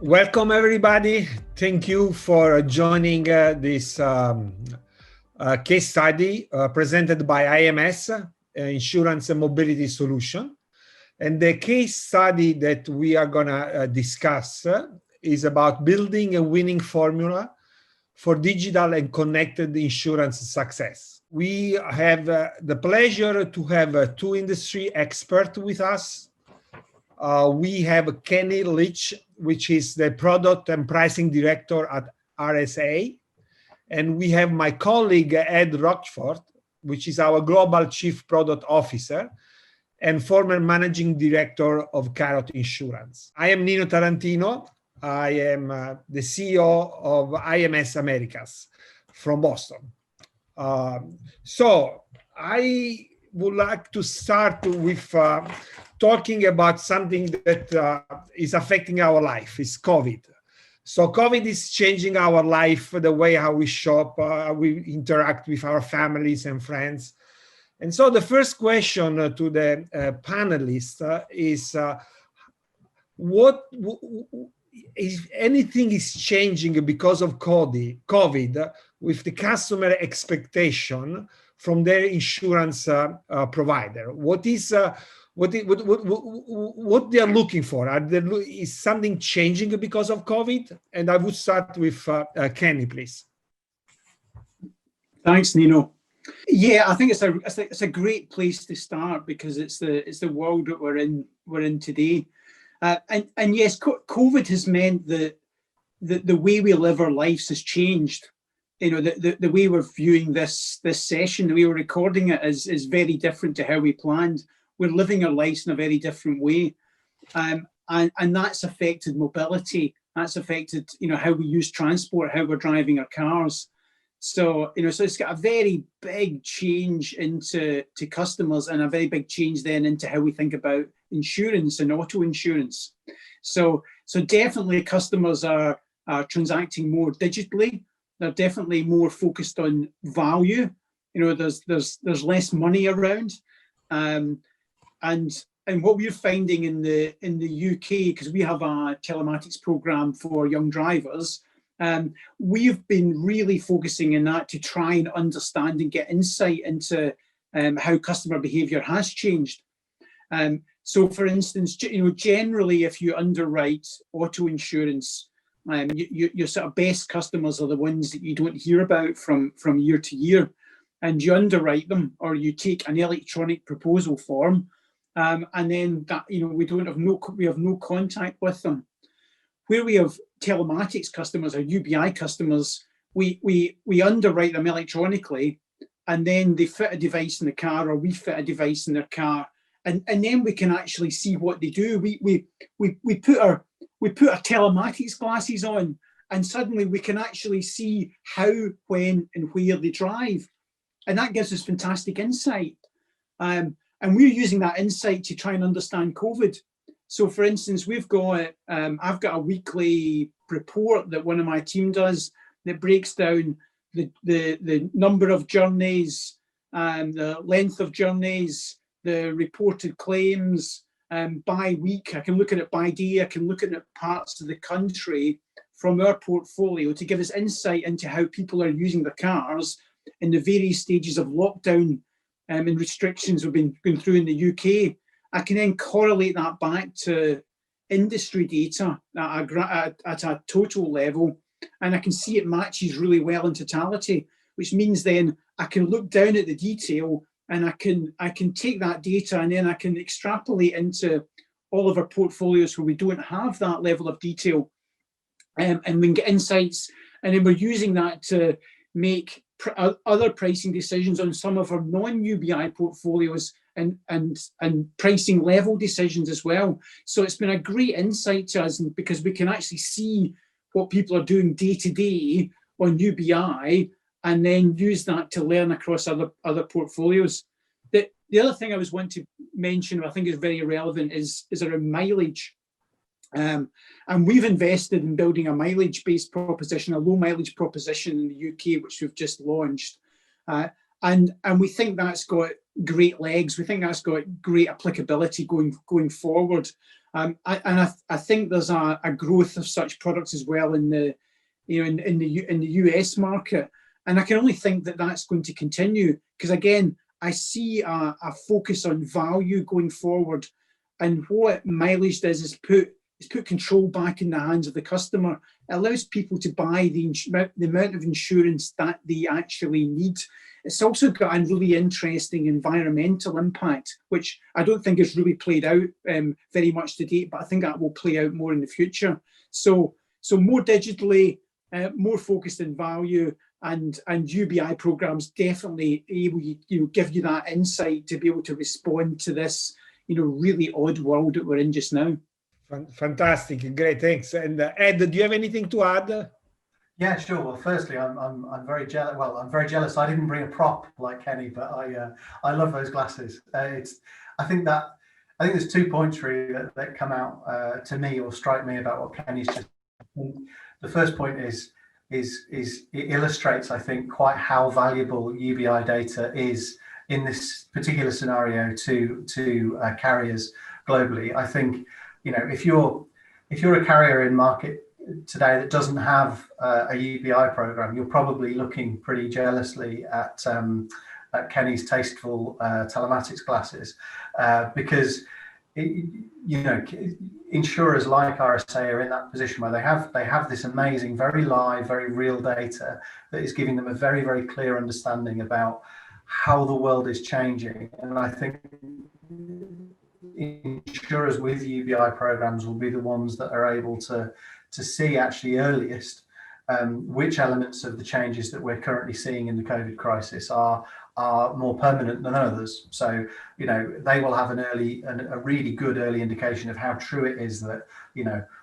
Welcome everybody. Thank you for joining this case study presented by IMS Insurance and Mobility Solution. And the case study that we are gonna discuss is about building a winning formula for digital and connected insurance success. We have the pleasure to have two industry experts with us. We have Kenny Leach, which is the product and pricing director at RSA. And we have my colleague, Ed Rochford, which is our global chief product officer and former managing director of Carrot Insurance. I am Nino Tarantino. I am the CEO of IMS Americas from Boston. So I would like to start with talking about something that is affecting our life, is COVID. So COVID is changing our life, the way how we shop, we interact with our families and friends. And so the first question to the panelists is, what if anything is changing because of COVID with the customer expectation from their insurance provider? What they are looking for? Is something changing because of COVID? And I would start with Kenny, please. Thanks, Nino. Yeah, I think it's a great place to start because it's the world that we're in today, and yes, COVID has meant that the way we live our lives has changed. You know, the way we're viewing this session, the way we're recording it is very different to how we planned. We're living our lives in a very different way, and that's affected mobility. That's affected, you know, how we use transport, how we're driving our cars. So, you know, so it's got a very big change into customers and a very big change then into how we think about insurance and auto insurance. So definitely customers are transacting more digitally. They're definitely more focused on value. You know, there's less money around, and what we're finding in the UK, because we have a telematics program for young drivers. We've been really focusing in that to try and understand and get insight into how customer behaviour has changed. So, for instance, you know, generally, if you underwrite auto insurance, your sort of best customers are the ones that you don't hear about from year to year, and you underwrite them, or you take an electronic proposal form, and then that, you know, we have no contact with them. Where we have telematics customers or UBI customers, we underwrite them electronically, and then they fit a device in the car, or we fit a device in their car, and then we can actually see what they do. We put our telematics glasses on, and suddenly we can actually see how, when, and where they drive, and that gives us fantastic insight. And we're using that insight to try and understand COVID. So, for instance, I've got a weekly report that one of my team does that breaks down the number of journeys, the length of journeys, the reported claims by week. I can look at it by day. I can look at it parts of the country from our portfolio to give us insight into how people are using their cars in the various stages of lockdown and restrictions we've been going through in the UK. I can then correlate that back to industry data at a total level, and I can see it matches really well in totality, which means then I can look down at the detail, and I can take that data and then I can extrapolate into all of our portfolios where we don't have that level of detail, and we can get insights, and then we're using that to make other pricing decisions on some of our non-UBI portfolios and pricing level decisions as well. So it's been a great insight to us, because we can actually see what people are doing day to day on UBI, and then use that to learn across other portfolios. The other thing I was want to mention, I think is very relevant, is around mileage. And we've invested in building a mileage-based proposition, a low mileage proposition in the UK, which we've just launched. And we think that's got great legs. We think that's got great applicability going forward. I think there's a growth of such products as well in the US market, and I can only think that that's going to continue, because again, I see a focus on value going forward, and what mileage does is put control back in the hands of the customer. It allows people to buy the amount of insurance that they actually need. It's also got a really interesting environmental impact, which I don't think has really played out very much to date, but I think that will play out more in the future. So more digitally, more focused in value, and UBI programs definitely able give you that insight to be able to respond to this really odd world that we're in just now. Fantastic, great, thanks. And Ed, do you have anything to add? Yeah, sure. Well, firstly, I'm very jealous. Well, I'm very jealous. I didn't bring a prop like Kenny, but I love those glasses. I think there's 2 points really that come out to me or strike me about what Kenny's just. The first point is it illustrates, I think, quite how valuable UBI data is in this particular scenario to carriers globally. I think, if you're a carrier in market today that doesn't have a UBI program, you're probably looking pretty jealously at Kenny's tasteful telematics glasses, because insurers like RSA are in that position where they have this amazing, very live, very real data that is giving them a very, very clear understanding about how the world is changing. And I think insurers with UBI programs will be the ones that are able to see actually earliest which elements of the changes that we're currently seeing in the COVID crisis are more permanent than others. So, they will have a really good early indication of how true it is that,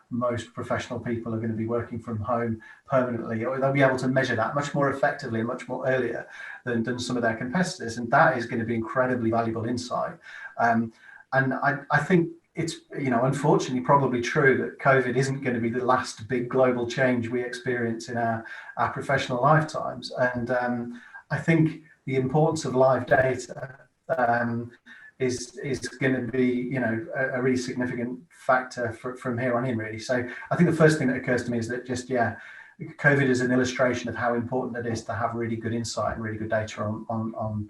most professional people are going to be working from home permanently, or they'll be able to measure that much more effectively and much more earlier than some of their competitors. And that is going to be incredibly valuable insight. And I think it's, unfortunately probably true that COVID isn't going to be the last big global change we experience in our professional lifetimes. And I think the importance of live data is going to be, a really significant factor from here on in, really. So I think the first thing that occurs to me is that COVID is an illustration of how important it is to have really good insight and really good data on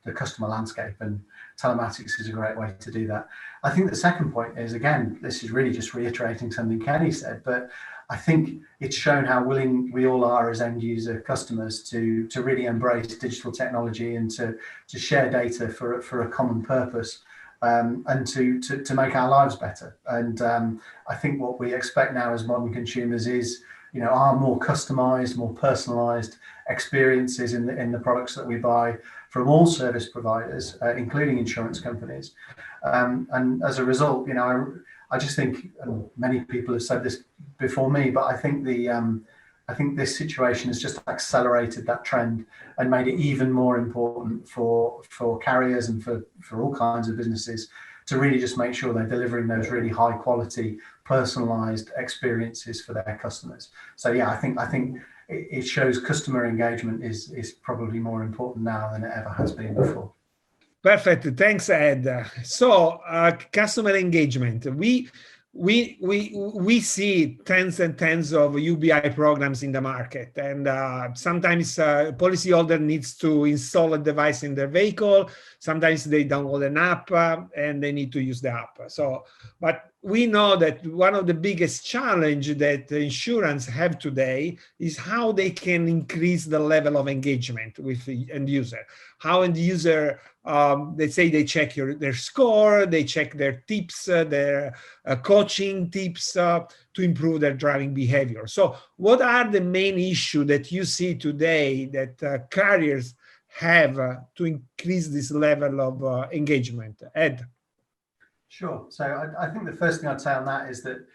the customer landscape, and telematics is a great way to do that. I think the second point is, again, this is really just reiterating something Kenny said, but I think it's shown how willing we all are as end user customers to really embrace digital technology and to share data for a common purpose, and to make our lives better. And I think what we expect now as modern consumers is, are more customized, more personalized experiences in the products that we buy from all service providers, including insurance companies. And as a result, I just think, and many people have said this before me, but I think this situation has just accelerated that trend and made it even more important for carriers and for all kinds of businesses to really just make sure they're delivering those really high quality, personalized experiences for their customers. So yeah, I think it shows customer engagement is probably more important now than it ever has been before. Perfect. Thanks, Ed. So customer engagement. We see tens and tens of UBI programs in the market, and sometimes policyholder needs to install a device in their vehicle. Sometimes they download an app and they need to use the app. But we know that one of the biggest challenge that insurance have today is how they can increase the level of engagement with the end user. How end user, they say they check their score, they check their tips, their coaching tips to improve their driving behavior. So what are the main issues that you see today that carriers have to increase this level of engagement? Ed? Sure. So I think the first thing I'd say on that is that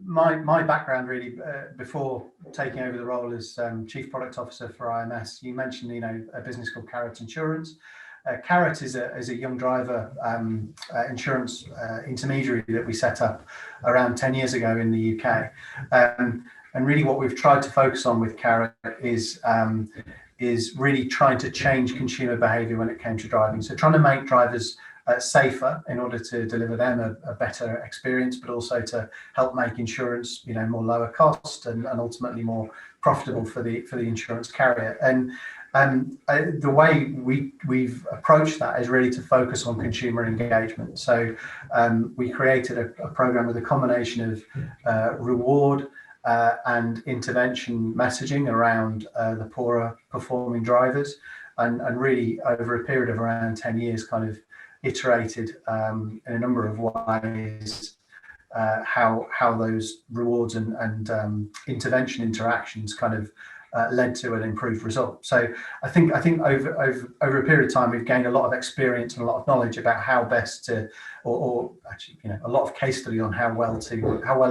my background really, before taking over the role as Chief Product Officer for IMS, you mentioned a business called Carrot Insurance. Carrot is a young driver insurance intermediary that we set up around 10 years ago in the UK. And really what we've tried to focus on with Carrot is really trying to change consumer behavior when it came to driving. So trying to make drivers safer in order to deliver them a better experience, but also to help make insurance, more lower cost and ultimately more profitable for the insurance carrier. And the way we've approached that is really to focus on consumer engagement. So we created a program with a combination of reward and intervention messaging around the poorer performing drivers, and really over a period of around 10 years kind of iterated in a number of ways how those rewards and intervention interactions kind of led to an improved result. So I think over a period of time we've gained a lot of experience and a lot of knowledge about how best to, or actually a lot of case study on how well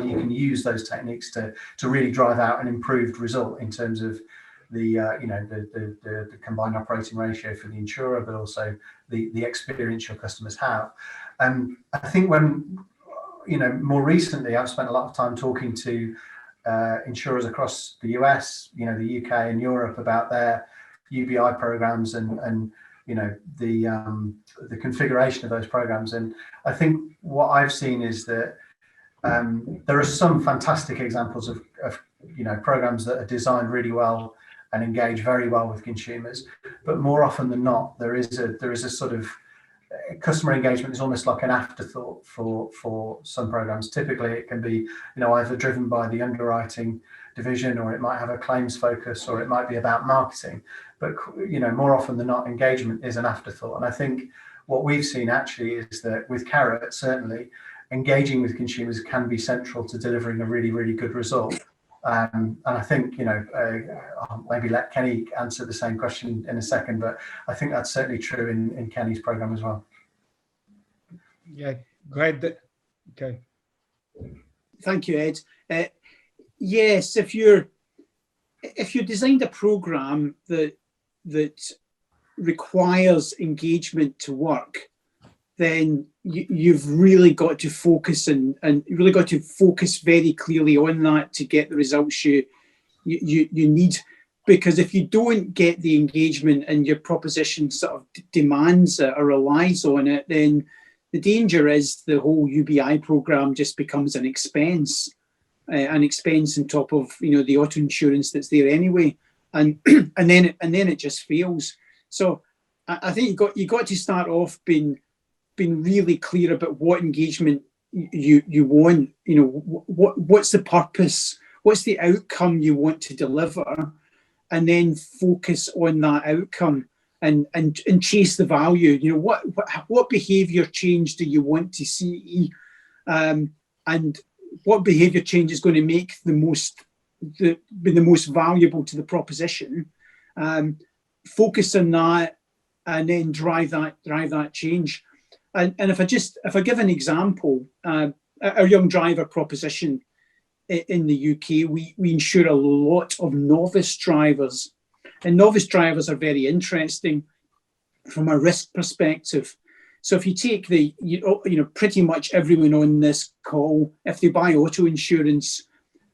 you can use those techniques to really drive out an improved result in terms of the combined operating ratio for the insurer, but also the experience your customers have. I think when more recently I've spent a lot of time talking to insurers across the US, the UK and Europe about their UBI programs and the configuration of those programs. And I think what I've seen is that there are some fantastic examples of programs that are designed really well and engage very well with consumers, but more often than not, there is a sort of customer engagement is almost like an afterthought for some programs. Typically, it can be either driven by the underwriting division, or it might have a claims focus, or it might be about marketing. But more often than not, engagement is an afterthought. And I think what we've seen actually is that with Carrot, certainly engaging with consumers can be central to delivering a really, really good result. And I think I'll maybe let Kenny answer the same question in a second, but I think that's certainly true in Kenny's program as well. Yeah, go ahead. Okay. Thank you, Ed. Yes, if you designed a program that requires engagement to work, then you've really got to focus and really got to focus very clearly on that to get the results you need. Because if you don't get the engagement and your proposition sort of demands it or relies on it, then the danger is the whole UBI program just becomes an expense on top of the auto insurance that's there anyway, and then it just fails. So I think you got to start off being really clear about what engagement you want. What's the purpose? What's the outcome you want to deliver? And then focus on that outcome and chase the value. What behaviour change do you want to see? And what behaviour change is going to make be the most valuable to the proposition? Focus on that and then drive that change. And if I give an example, our young driver proposition in the UK, we insure a lot of novice drivers, and novice drivers are very interesting from a risk perspective. So if you take pretty much everyone on this call, if they buy auto insurance,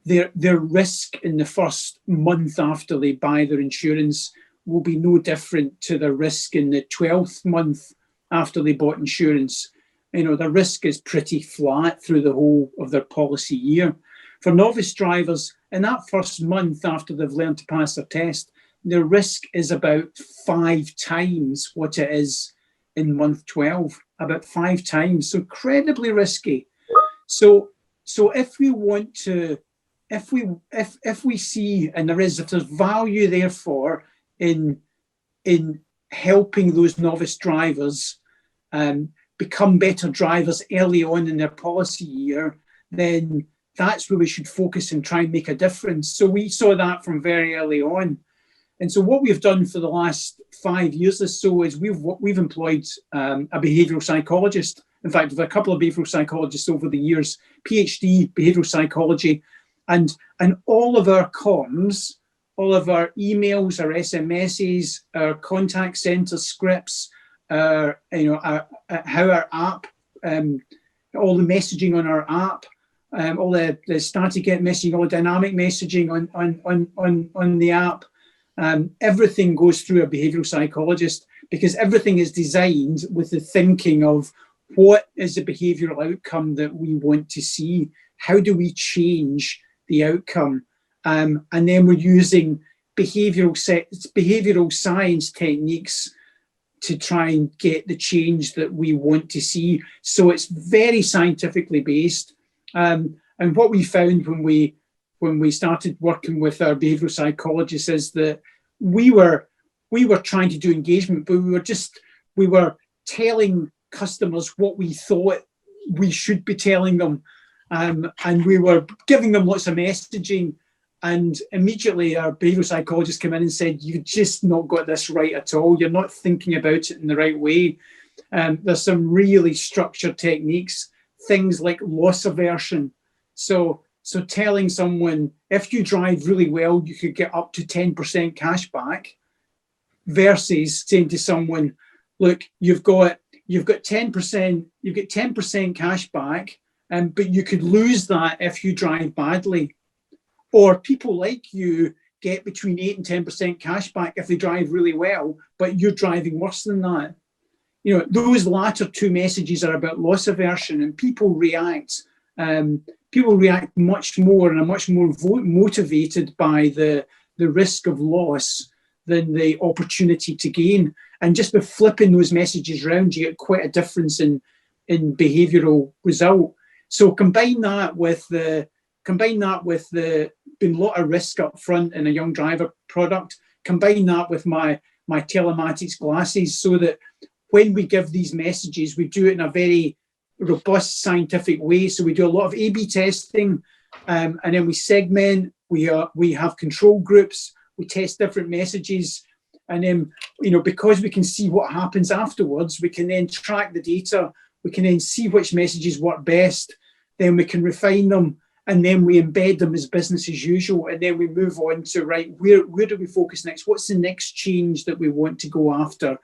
their risk in the first month after they buy their insurance will be no different to the risk in the 12th month after they bought insurance. The risk is pretty flat through the whole of their policy year. For novice drivers, in that first month after they've learned to pass their test, their risk is about 5 times what it is in month 12, about 5 times. So incredibly risky. So if we want to, if we see, and if there's value therefore in helping those novice drivers become better drivers early on in their policy year, then that's where we should focus and try and make a difference. So we saw that from very early on. And so what we've done for the last 5 years or so is we've employed a behavioural psychologist. In fact, we've a couple of behavioural psychologists over the years, PhD behavioural psychology, and all of our comms, all of our emails, our SMSs, our contact centre scripts, how our app, all the messaging on our app, all the static messaging, all the dynamic messaging on the app, everything goes through a behavioural psychologist. because everything is designed with the thinking of what is the behavioural outcome that we want to see? How do we change the outcome? And then we're using behavioural science techniques to try and get the change that we want to see. So it's very scientifically based. And what we found when we started working with our behavioural psychologists is that we were trying to do engagement, but we were telling customers what we thought we should be telling them, and we were giving them lots of messaging, and immediately our behavioural psychologist came in and said, "You've just not got this right at all. You're not thinking about it in the right way." There's some really structured techniques, things like loss aversion. So telling someone, if you drive really well, you could get up to 10% cash back, versus saying to someone, look, you've got 10% cash back, but you could lose that if you drive badly. Or people like you get between 8 and 10% cash back if they drive really well, but you're driving worse than that. You know, those latter two messages are about loss aversion, and people react much more and are much more motivated by the risk of loss than the opportunity to gain. And just by flipping those messages around, you get quite a difference in behavioural result. So combine that with the being a lot of risk up front in a young driver product. Combine that with my telematics glasses, so that when we give these messages, we do it in a very robust scientific way. So we do a lot of A/B testing, and then we segment. We have control groups. We test different messages, and then, you know, because we can see what happens afterwards, we can then track the data. We can then see which messages work best. Then we can refine them, and then we embed them as business as usual. And then we move on to, right, where do we focus next? What's the next change that we want to go after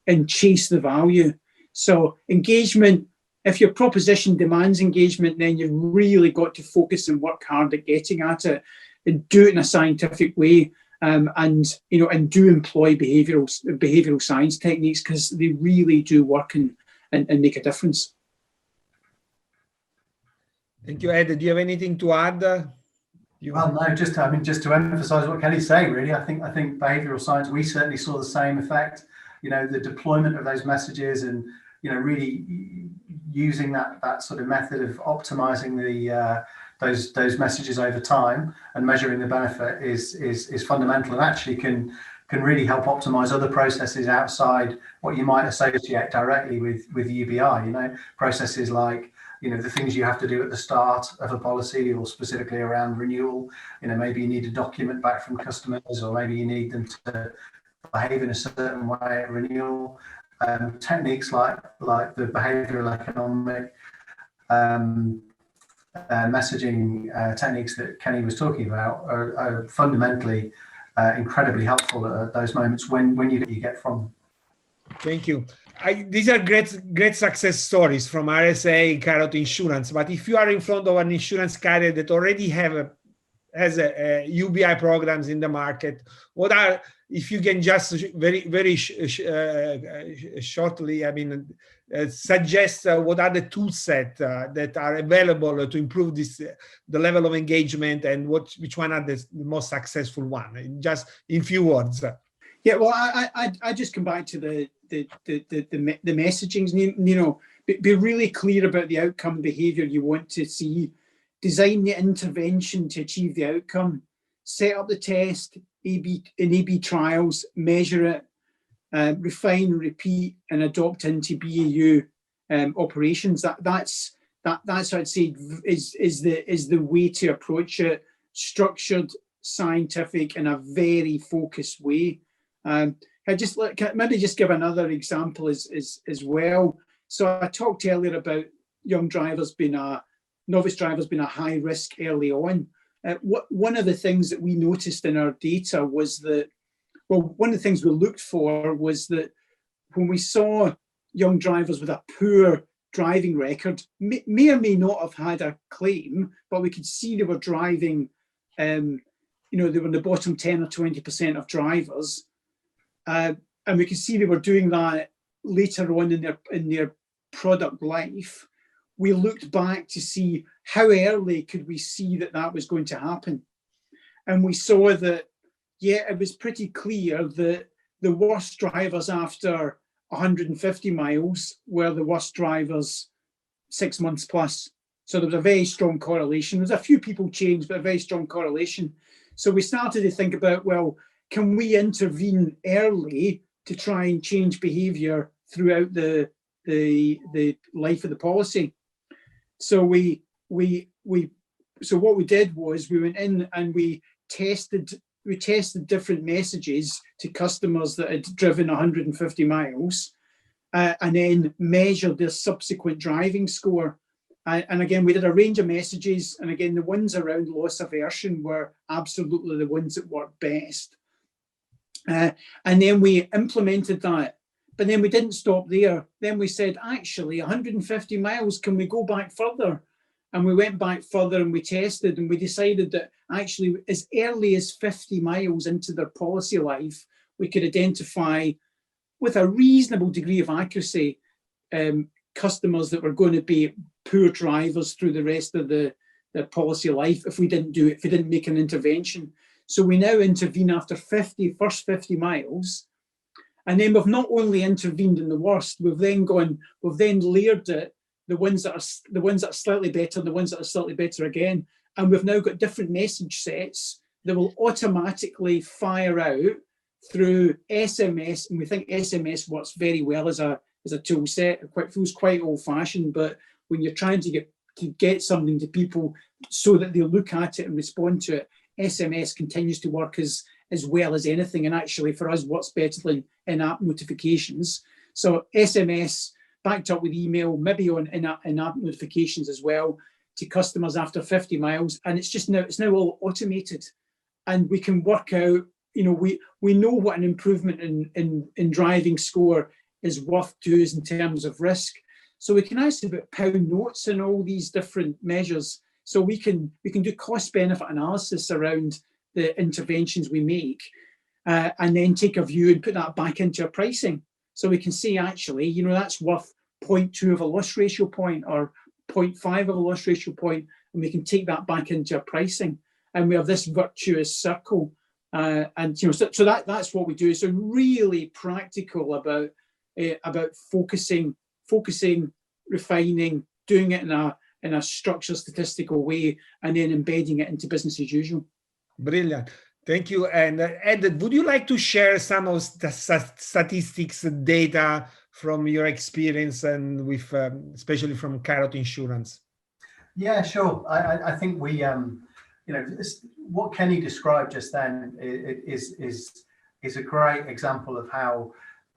and chase the value? So engagement, if your proposition demands engagement, then you've really got to focus and work hard at getting at it, and do it in a scientific way. And do employ behavioural science techniques, because they really do work and make a difference. Thank you, Ed. Do you have anything to add? Well, no, just to emphasise what Kelly's saying, really. I think behavioural science, we certainly saw the same effect. You know, the deployment of those messages, and, you know, really using that sort of method of optimising those messages over time and measuring the benefit is fundamental, and actually can really help optimize other processes outside what you might associate directly with UBI. You know, processes like, you know, the things you have to do at the start of a policy, or specifically around renewal. You know, maybe you need a document back from customers, or maybe you need them to behave in a certain way at renewal. Techniques like the behavioral economic messaging techniques that Kenny was talking about are fundamentally incredibly helpful at those moments when you get from them. Thank you. These are great success stories from RSA, Carrot Insurance. But if you are in front of an insurance carrier that already has a UBI programs in the market, what are, if you can just very shortly, I mean, suggest what are the tool set that are available to improve the level of engagement, and which one are the most successful one? Just in few words. Yeah, well, I just come back to the messagings. You know, be really clear about the outcome behaviour you want to see. Design the intervention to achieve the outcome. Set up the test, A/B trials, measure it, refine, repeat, and adopt into BAU operations. That's I'd say is the way to approach it. Structured, scientific, in a very focused way. Maybe just give another example as well. So I talked earlier about young drivers novice drivers being a high risk early on. One of the things that we noticed in our data was that, well, one of the things we looked for was that when we saw young drivers with a poor driving record, may or may not have had a claim, but we could see they were driving, you know, they were in the bottom 10 or 20% of drivers. and we could see they were doing that later on in their product life, we looked back to see how early could we see that was going to happen. And we saw that, yeah, it was pretty clear that the worst drivers after 150 miles were the worst drivers 6 months plus. So there was a very strong correlation. There's a few people changed, but a very strong correlation. So we started to think about, well, can we intervene early to try and change behavior throughout the life of the policy? So so what we did was we went in and we tested different messages to customers that had driven 150 miles, and then measured their subsequent driving score. And again, we did a range of messages, and again, the ones around loss aversion were absolutely the ones that worked best. And then we implemented that, but then we didn't stop there. Then we said, actually, 150 miles, can we go back further? And we went back further and we tested, and we decided that actually as early as 50 miles into their policy life, we could identify with a reasonable degree of accuracy customers that were going to be poor drivers through the rest of their policy life if we didn't make an intervention. So we now intervene after first 50 miles. And then we've not only intervened in the worst, we've then layered it, the ones that are slightly better, the ones that are slightly better again. And we've now got different message sets that will automatically fire out through SMS. And we think SMS works very well as a tool set. It feels quite old fashioned, but when you're trying to get something to people so that they'll look at it and respond to it, SMS continues to work as well as anything. And actually for us, what's better than in-app notifications? So SMS backed up with email, maybe on in-app notifications as well to customers after 50 miles. And it's now all automated, and we can work out, we know what an improvement in driving score is worth to us in terms of risk. So we can actually put pound notes in all these different measures. So we can do cost benefit analysis around the interventions we make, and then take a view and put that back into our pricing. So we can see actually, that's worth 0.2 of a loss ratio point or 0.5 of a loss ratio point, and we can take that back into our pricing. And we have this virtuous circle. So that's what we do. So really practical about focusing, refining, doing it in a structured, statistical way, and then embedding it into business as usual. Brilliant. Thank you. And Ed, would you like to share some of the statistics data from your experience and with, especially from Carrot Insurance? Yeah, sure. I think we, what Kenny described just then is a great example of how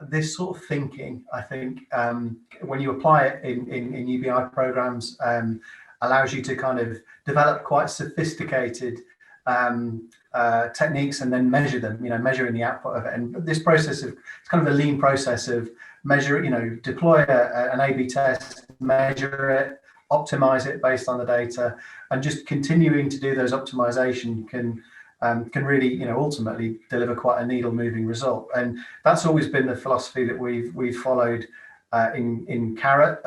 this sort of thinking, I think, when you apply it in UBI programs, allows you to kind of develop quite sophisticated techniques and then measure them, measuring the output of it. And this process it's kind of a lean process of measure, deploy an A/B test, measure it, optimize it based on the data, and just continuing to do those optimization can really, ultimately deliver quite a needle moving result. And that's always been the philosophy that we've followed in Carrot.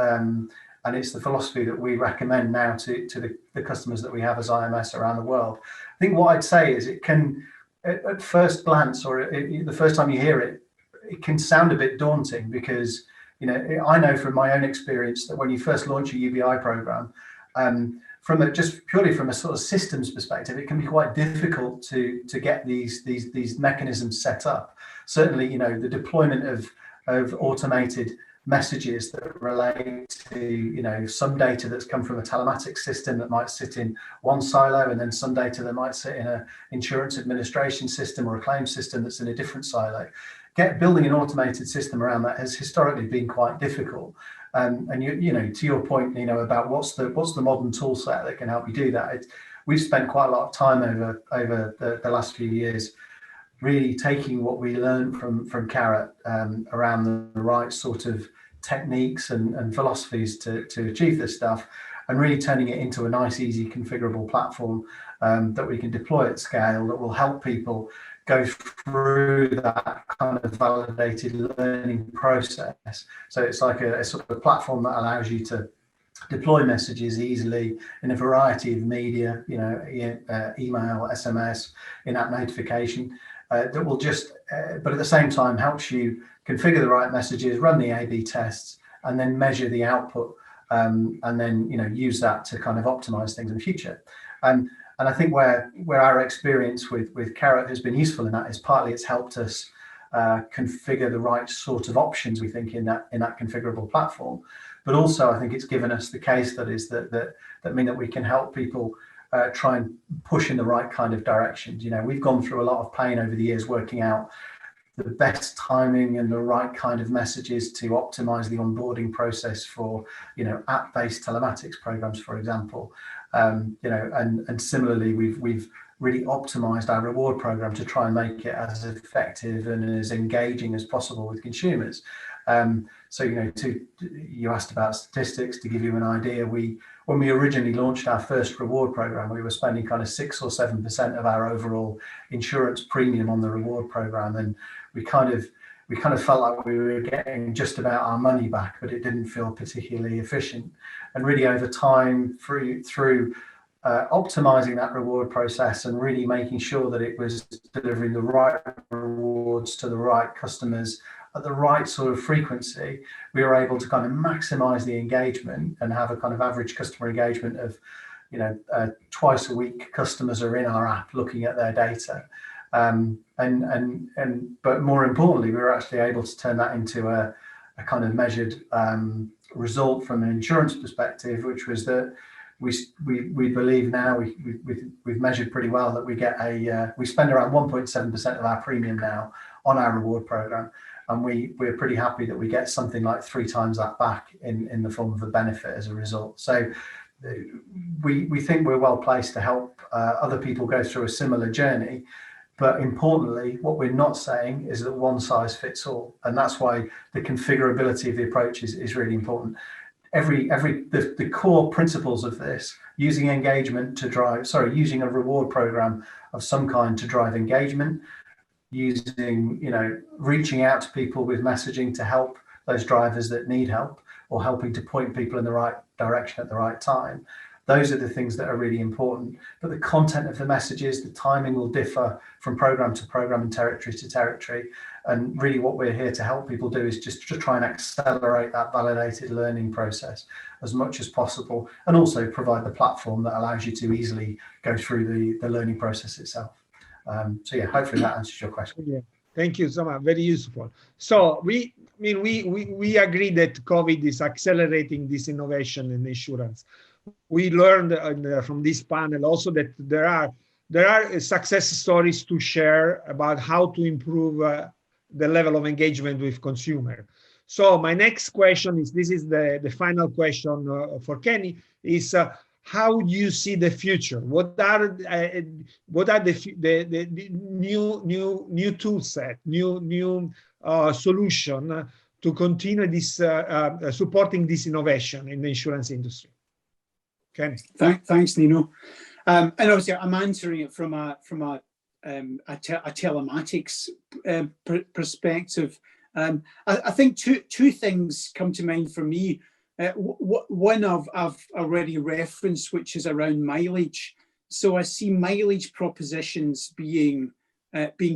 And it's the philosophy that we recommend now to the customers that we have as IMS around the world. I think what I'd say is it can, at first glance, or the first time you hear it, it can sound a bit daunting because, I know from my own experience that when you first launch a UBI program, just purely from a sort of systems perspective, it can be quite difficult to get these mechanisms set up. Certainly, the deployment of automated messages that relate to some data that's come from a telematics system that might sit in one silo, and then some data that might sit in an insurance administration system or a claim system that's in a different silo. Building an automated system around that has historically been quite difficult. And to your point, about what's the modern tool set that can help you do that. We've spent quite a lot of time over the last few years really taking what we learned from Carrot around the right sort of techniques and philosophies to achieve this stuff, and really turning it into a nice, easy, configurable platform that we can deploy at scale that will help people go through that kind of validated learning process. So it's like a sort of a platform that allows you to deploy messages easily in a variety of media, email, SMS, in-app notification, that will just, but at the same time helps you configure the right messages, run the A/B tests, and then measure the output, and then use that to kind of optimize things in the future. And I think where our experience with Carrot has been useful in that is partly it's helped us configure the right sort of options, we think, in that configurable platform. But also, I think it's given us the case studies that mean that we can help people try and push in the right kind of directions. We've gone through a lot of pain over the years working out the best timing and the right kind of messages to optimize the onboarding process for, app-based telematics programs, for example. And similarly, we've really optimized our reward program to try and make it as effective and as engaging as possible with consumers. So, you asked about statistics. To give you an idea, when we originally launched our first reward program, we were spending kind of 6 or 7% of our overall insurance premium on the reward program, and we kind of felt like we were getting just about our money back, but it didn't feel particularly efficient. And really, over time, through optimizing that reward process and really making sure that it was delivering the right rewards to the right customers at the right sort of frequency, we were able to kind of maximize the engagement and have a kind of average customer engagement of, twice a week customers are in our app looking at their data. But more importantly, we were actually able to turn that into a kind of measured result from an insurance perspective, which was that we believe now we've measured pretty well that we spend around 1.7% of our premium now on our reward program, and we're pretty happy that we get something like 3 times that back in the form of a benefit as a result. So we think we're well placed to help other people go through a similar journey. But importantly, what we're not saying is that one size fits all, and that's why the configurability of the approach is really important. The core principles of this, using a reward program of some kind to drive engagement, reaching out to people with messaging to help those drivers that need help, or helping to point people in the right direction at the right time. Those are the things that are really important. But the content of the messages, the timing will differ from program to program and territory to territory. And really what we're here to help people do is just to try and accelerate that validated learning process as much as possible, and also provide the platform that allows you to easily go through the learning process itself. So yeah, hopefully that answers your question. Yeah. Thank you so much. Very useful. So we agree that COVID is accelerating this innovation in insurance. We learned from this panel also that there are success stories to share about how to improve the level of engagement with consumer. So my next question is, this is the final question for Kenny, is how do you see the future? What are the new tool set, new solution to continue this supporting this innovation in the insurance industry? Kenny. Thanks, Nino. And obviously, I'm answering it from a telematics perspective. I think two things come to mind for me. One I've already referenced, which is around mileage. So I see mileage propositions being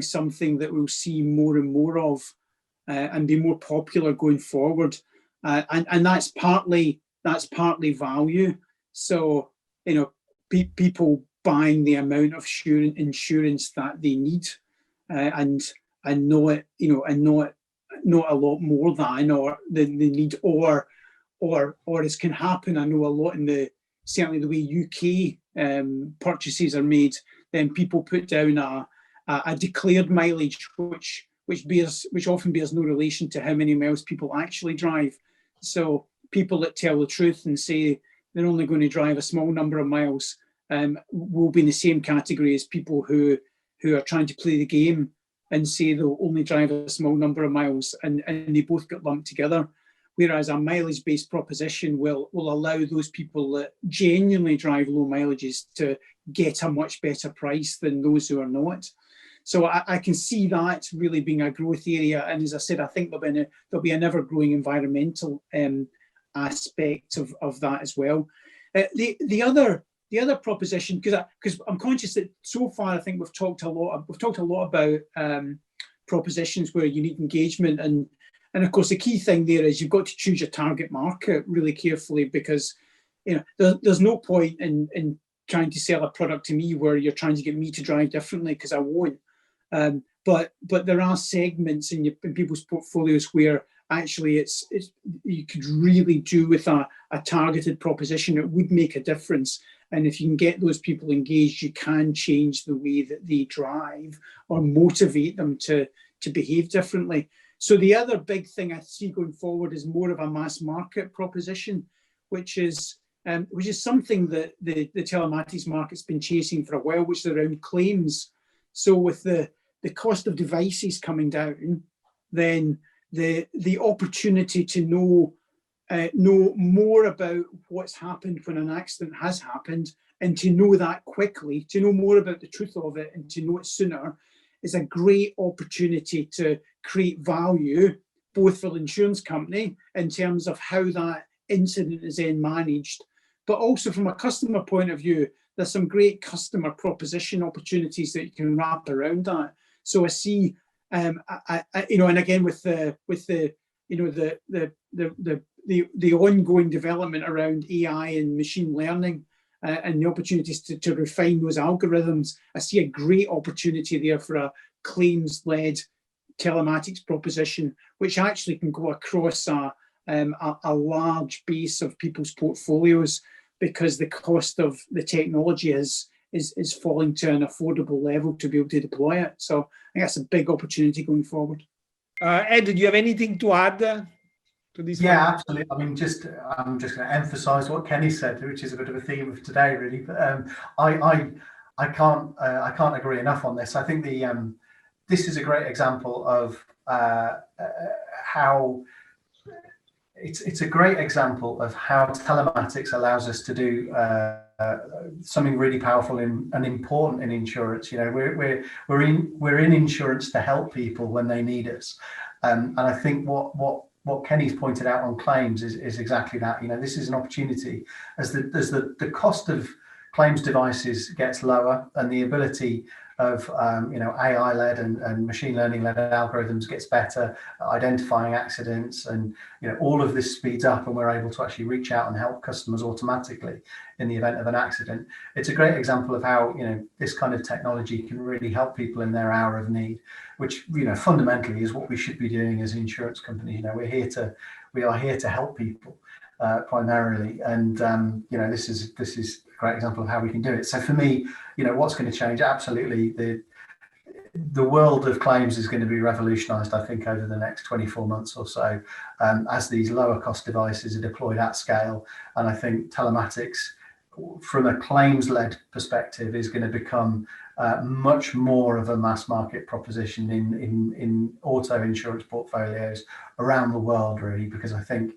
something that we'll see more and more of, and be more popular going forward. And that's partly value. So people buying the amount of insurance that they need, and not a lot more than they need, or as can happen. I know a lot certainly the way UK purchases are made, then people put down a declared mileage, which often bears no relation to how many miles people actually drive. So people that tell the truth and say they're only going to drive a small number of miles will be in the same category as people who are trying to play the game and say they'll only drive a small number of miles, and they both get lumped together. Whereas a mileage-based proposition will allow those people that genuinely drive low mileages to get a much better price than those who are not. So I can see that really being a growth area. And as I said, I think there'll be an ever-growing environmental aspect of that as well. The other proposition, because I'm conscious that so far I think we've talked a lot about propositions where you need engagement, and of course the key thing there is you've got to choose your target market really carefully, because there's no point in trying to sell a product to me where you're trying to get me to drive differently, because I won't. But there are segments in people's portfolios where actually it's you could really do with a targeted proposition. It would make a difference. And if you can get those people engaged, you can change the way that they drive or motivate them to behave differently. So the other big thing I see going forward is more of a mass market proposition, which is something that the telematics market's been chasing for a while, which is around claims. So with the cost of devices coming down, then the opportunity to know more about what's happened when an accident has happened, and to know that quickly, to know more about the truth of it and to know it sooner, is a great opportunity to create value, both for the insurance company in terms of how that incident is then managed, but also from a customer point of view. There's some great customer proposition opportunities that you can wrap around that. So I see, and again with the ongoing development around AI and machine learning and the opportunities to refine those algorithms, I see a great opportunity there for a claims-led telematics proposition, which actually can go across a large base of people's portfolios, because the cost of the technology is falling to an affordable level to be able to deploy it. So I think that's a big opportunity going forward. Ed, do you have anything to add to this? Yeah, absolutely. I mean, I'm just going to emphasise what Kenny said, which is a bit of a theme of today, really. But I can't agree enough on this. I think this is a great example of how it's a great example of how telematics allows us to do something really powerful and important in insurance. We're in insurance to help people when they need us, and I think what Kenny's pointed out on claims is exactly that. This is an opportunity as the cost of claims devices gets lower, and the ability of AI-led and machine learning-led algorithms gets better at identifying accidents, and all of this speeds up, and we're able to actually reach out and help customers automatically in the event of an accident. It's a great example of how this kind of technology can really help people in their hour of need, which fundamentally is what we should be doing as an insurance company. We are here to help people primarily, and this is a great example of how we can do it. So for me, what's going to change? Absolutely, the world of claims is going to be revolutionized, I think, over the next 24 months or so, as these lower cost devices are deployed at scale. And I think telematics, from a claims-led perspective, is going to become much more of a mass market proposition in auto insurance portfolios around the world, really, because I think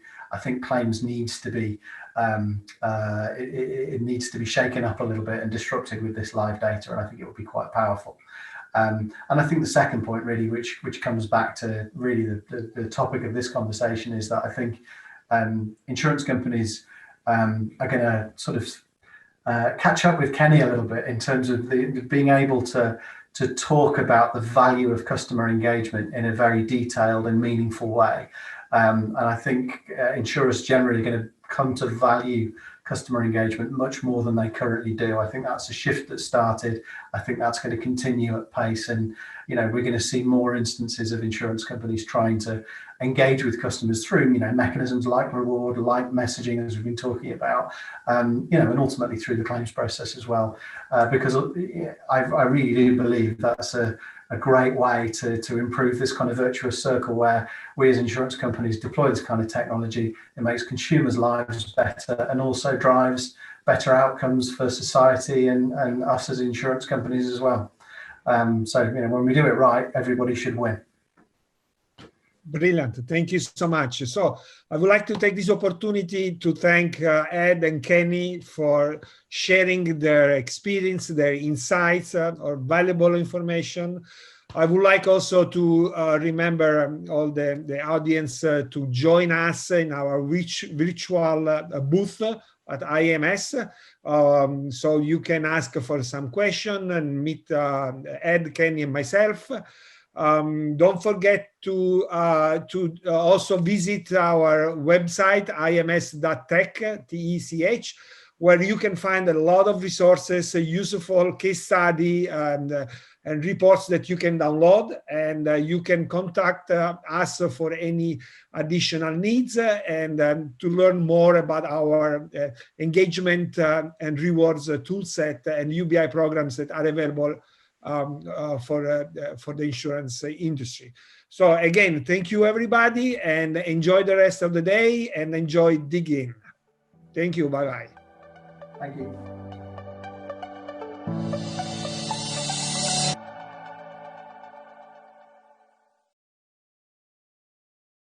claims needs to be it needs to be shaken up a little bit and disrupted with this live data, and I think it will be quite powerful. And I think the second point, really, which comes back to really the topic of this conversation, is that I think insurance companies are going to sort of catch up with Kenny a little bit in terms of being able to talk about the value of customer engagement in a very detailed and meaningful way. And I think insurers generally are going to come to value customer engagement much more than they currently do. I think that's a shift that started. I think that's going to continue at pace, and we're going to see more instances of insurance companies trying to engage with customers through mechanisms like reward, like messaging, as we've been talking about, and ultimately through the claims process as well, because I really do believe that's a great way to improve this kind of virtuous circle where we as insurance companies deploy this kind of technology. It makes consumers' lives better and also drives better outcomes for society and us as insurance companies as well. So when we do it right, everybody should win. Brilliant. Thank you so much. So I would like to take this opportunity to thank Ed and Kenny for sharing their experience, their insights, or valuable information. I would like also to remember all the audience to join us in our virtual booth at IMS. So you can ask for some question and meet Ed, Kenny, and myself. Don't forget to also visit our website, ims.tech, T-E-C-H, where you can find a lot of resources, a useful case study, and reports that you can download, and you can contact us for any additional needs and to learn more about our engagement and rewards toolset and UBI programs that are available for the insurance industry. So again, thank you everybody, and enjoy the rest of the day and enjoy DIGIN. Thank you. Bye-bye. Thank you.